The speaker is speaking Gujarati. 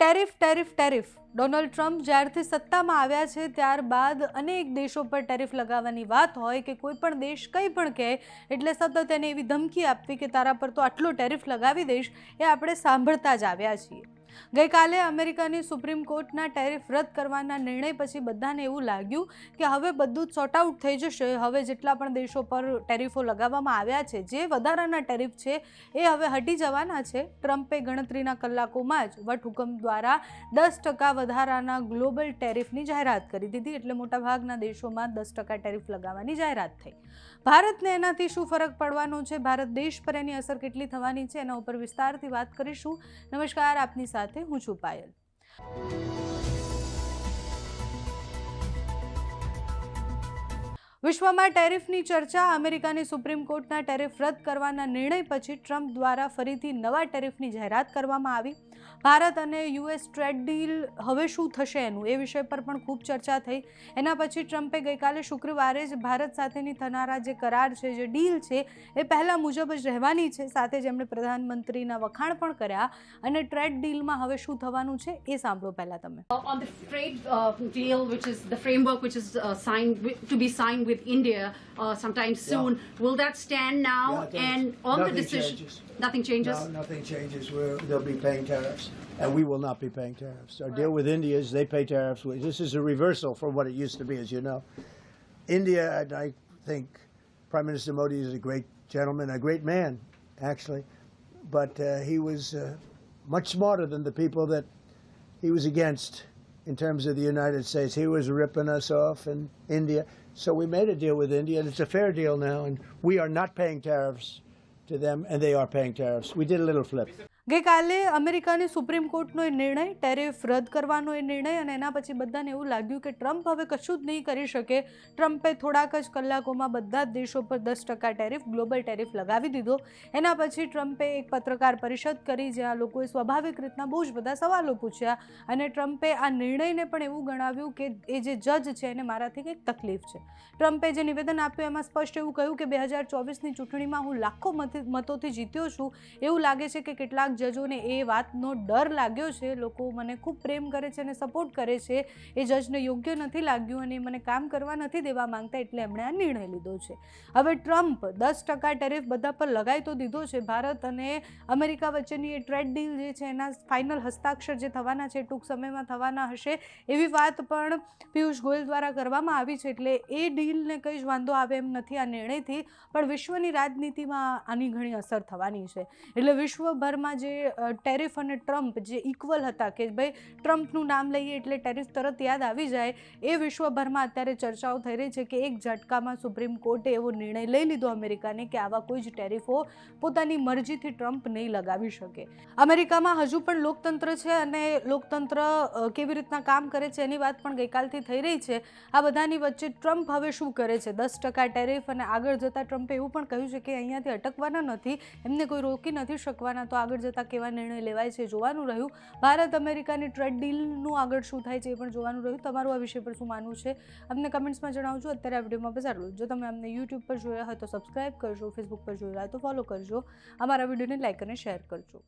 Tariff tariff tariff Donald Trump જ્યારથી સત્તામાં આવ્યા છે ત્યારબાદ અનેક દેશો પર ટેરિફ લગાવવાની વાત હોય કે કોઈ પણ દેશ કંઈ પણ કહે એટલે સતત એને એવી ધમકી આપવી કે તારા પર તો આટલો ટેરિફ લગાવી દઈશ, એ આપણે સાંભળતા જ આવ્યા છીએ. ગઈકાલે અમેરિકાની સુપ્રીમ કોર્ટના ટેરિફ રદ કરવાના નિર્ણય પછી બધાને એવું લાગ્યું કે હવે બધું જ સોર્ટ આઉટ થઈ જશે. હવે જેટલા પણ દેશો પર ટેરિફો લગાવવામાં આવ્યા છે, જે વધારાના ટેરિફ છે એ હવે હટી જવાના છે. ટ્રમ્પે ગણતરીના કલાકોમાં જ વટહુકમ દ્વારા 10% વધારાના ગ્લોબલ ટેરિફની જાહેરાત કરી દીધી. એટલે મોટાભાગના દેશોમાં 10% ટેરિફ લગાવવાની જાહેરાત થઈ. ભારતને એનાથી શું ફરક પડવાનો છે, ભારત દેશ પર એની અસર કેટલી થવાની છે, એના ઉપર વિસ્તારથી વાત કરીશું. નમસ્કાર, આપની સાથે હું છું પાયલ. વિશ્વમાં ટેરિફની ચર્ચા. અમેરિકાની સુપ્રીમ કોર્ટના ટેરિફ રદ કરવાના નિર્ણય પછી ટ્રમ્પ દ્વારા ફરીથી નવા ટેરિફની જાહેરાત કરવામાં આવી. ભારત અને યુએસ ટ્રેડ ડીલ હવે શું થશે એનું, એ વિષય પર પણ ખૂબ ચર્ચા થઈ. એના પછી ટ્રમ્પે ગઈકાલે શુક્રવારે જ ભારત સાથેની થનારા જે કરાર છે, જે ડીલ છે, એ પહેલાં મુજબ જ રહેવાની છે. સાથે જ એમણે પ્રધાનમંત્રીના વખાણ પણ કર્યા. અને ટ્રેડ ડીલમાં હવે શું થવાનું છે એ સાંભળો પહેલાં તમે. On the trade deal, which is the framework which is to be signed with India sometime soon, will that stand now? Yeah, and on the decision, changes. Nothing changes? No, nothing changes. They'll be paying tariffs, and we will not be paying tariffs. Our deal with India is they pay tariffs. This is a reversal from what it used to be, as you know. India, and I think Prime Minister Modi is a great gentleman, a great man, actually, but he was much smarter than the people that he was against in terms of the United States. He was ripping us off in India. So we made a deal with India, and it's a fair deal now, and we are not paying tariffs to them, and they are paying tariffs. We did a little flip. ગઈકાલે અમેરિકાની સુપ્રીમ કોર્ટનો એ નિર્ણય, ટેરિફ રદ કરવાનો એ નિર્ણય, અને એના પછી બધાને એવું લાગ્યું કે ટ્રમ્પ હવે કશું જ નહીં કરી શકે. ટ્રમ્પે થોડાક જ કલાકોમાં બધા જ દેશો પર 10% ટેરિફ, ગ્લોબલ ટેરિફ લગાવી દીધો. એના પછી ટ્રમ્પે એક પત્રકાર પરિષદ કરી જ્યાં લોકોએ સ્વાભાવિક રીતના બહુ જ બધા સવાલો પૂછ્યા. અને ટ્રમ્પે આ નિર્ણયને પણ એવું ગણાવ્યું કે એ જે જજ છે એને મારાથી કંઈક તકલીફ છે. ટ્રમ્પે જે નિવેદન આપ્યું એમાં સ્પષ્ટ એવું કહ્યું કે 2024ની ચૂંટણીમાં હું લાખો મતોથી જીત્યો છું. એવું લાગે છે કે કેટલાક જજોને એ વાતનો ડર લાગ્યો છે. લોકો મને ખૂબ પ્રેમ કરે છે અને સપોર્ટ કરે છે. એ જજને યોગ્ય નથી લાગ્યું અને મને કામ કરવા નથી દેવા માંગતા, એટલે એમણે આ નિર્ણય લીધો છે. હવે ટ્રમ્પ 10% ટેરિફ બધા પર લગાવી તો દીધો છે. ભારત અને અમેરિકા વચ્ચેની એ ટ્રેડ ડીલ જે છે એના ફાઇનલ હસ્તાક્ષર જે થવાના છે ટૂંક સમયમાં થવાના હશે, એવી વાત પણ પિયુષ ગોયલ દ્વારા કરવામાં આવી છે. એટલે એ ડીલને કંઈ જ વાંધો આવે એમ નથી આ નિર્ણયથી, પણ વિશ્વની રાજનીતિમાં આની ઘણી અસર થવાની છે. એટલે વિશ્વભરમાં જે ટેરિફ અને ટ્રમ્પ જે ઇક્વલ હતા કે ભાઈ ટ્રમ્પનું નામ લઈએ એટલે ટેરિફ તરત યાદ આવી જાય, એ વિશ્વભરમાં અત્યારે ચર્ચાઓ થઈ રહી છે કે એક ઝટકામાં સુપ્રીમ કોર્ટે એવો નિર્ણય લઈ લીધો અમેરિકાને કે આવા કોઈ જ ટેરિફો પોતાની મરજીથી ટ્રમ્પ નહીં લગાવી શકે. અમેરિકામાં હજુ પણ લોકતંત્ર છે અને લોકતંત્ર કેવી રીતના કામ કરે છે એની વાત પણ ગઈકાલથી થઈ રહી છે. આ બધાની વચ્ચે ટ્રમ્પ હવે શું કરે છે, 10% ટેરિફ, અને આગળ જતાં ટ્રમ્પે એવું પણ કહ્યું છે કે અહીંયાથી અટકવાના નથી, એમને કોઈ રોકી નથી શકવાના. તો આગળ જતાં કેવા નિર્ણય લેવાય છે જોવાનું રહ્યું. ભારત અમેરિકાની ટ્રેડ ડીલનું આગળ શું થાય છે એ પણ જોવાનું રહ્યું. તમારું આ વિષય પર શું માનવું છે અમને કમેન્ટ્સમાં જણાવજો. અત્યારે આ વિડીયોમાં બસ આટલું. જો તમે અમને યુટ્યુબ પર જોયા હોય તો સબસ્ક્રાઈબ કરજો, ફેસબુક પર જોયા હોય તો ફોલો કરજો, અમારા વિડીયોને લાઈક અને શેર કરજો.